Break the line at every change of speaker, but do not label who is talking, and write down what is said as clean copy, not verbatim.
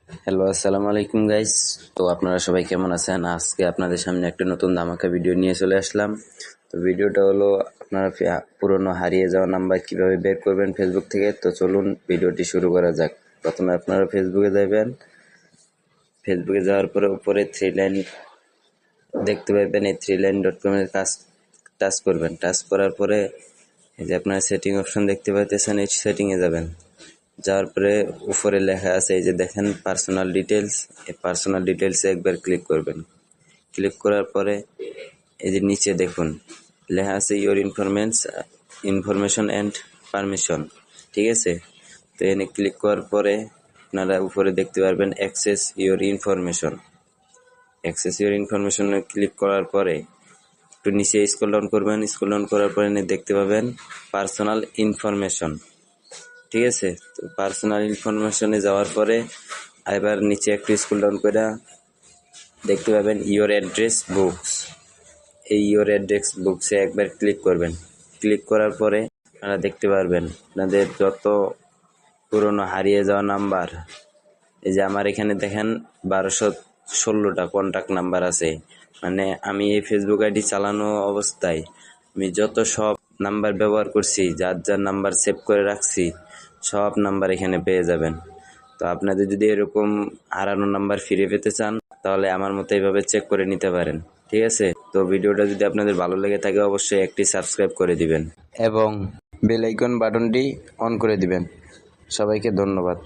Hello, আসসালামু আলাইকুম guys. তো আপনারা সবাই কেমন আছেন? আজকে আপনাদের সামনে একটা নতুন ধামাকা ভিডিও নিয়ে চলে আসলাম। তো ভিডিওটা হলো আপনারা পুরনো হারিয়ে যাওয়া নাম্বার কিভাবে বের করবেন ফেসবুক থেকে। তো চলুন ভিডিওটি শুরু করা যাক। প্রথমে আপনারা ফেসবুকে যাবেন। ফেসবুকে যাওয়ার পরে উপরে থ্রি লাইন দেখতে পাবেন, এই threeline.com এর কাজ টাচ করবেন। টাচ করার পরে এই যে আপনার সেটিং অপশন দেখতে পাইতেছেন, এই সেটিংয়ে যাবেন। যাওয়ার পরে উপরে লেখা আছে, এই যে দেখেন পার্সোনাল ডিটেলস, এই পার্সোনাল ডিটেলসে একবার ক্লিক করবেন। ক্লিক করার পরে এই যে নিচে দেখুন লেখা আছে ইওর ইনফরমেশন অ্যান্ড পারমিশন, ঠিক আছে। তো এখানে ক্লিক করার পরে আপনারা উপরে দেখতে পারবেন অ্যাক্সেস ইওর ইনফরমেশনে ক্লিক করার পরে একটু নিচে স্ক্রল ডাউন করবেন। স্ক্রল ডাউন করার পরে দেখতে পাবেন পার্সোনাল ইনফরমেশন, ঠিক আছে। তো পার্সোনাল ইনফরমেশনে যাওয়ার পরে এবার নিচে একটু স্ক্রল ডাউন করে দেখতে পাবেন ইওর অ্যাড্রেস বুকস। এই ইওর অ্যাড্রেস বুকসে একবার ক্লিক করবেন। ক্লিক করার পরে আপনারা দেখতে পারবেন আপনাদের যত পুরনো হারিয়ে যাওয়া নাম্বার, এই যে আমার এখানে দেখেন 1216টা কন্ট্যাক্ট নাম্বার আছে। মানে আমি এই ফেসবুক আইডি চালানো অবস্থায় আমি যত সব নাম্বার ব্যবহার করছি, যার যার নাম্বার সেভ করে রাখছি, সব নাম্বার এখানে পেয়ে যাবেন। তো আপনাদের যদি এরকম হারানো নাম্বার ফিরে পেতে চান তাহলে আমার মতো এইভাবে চেক করে নিতে পারেন, ঠিক আছে। তো ভিডিওটা যদি আপনাদের ভালো লেগে থাকে অবশ্যই একটি সাবস্ক্রাইব করে দিবেন এবং বেল আইকন বাটনটি অন করে দিবেন। সবাইকে ধন্যবাদ।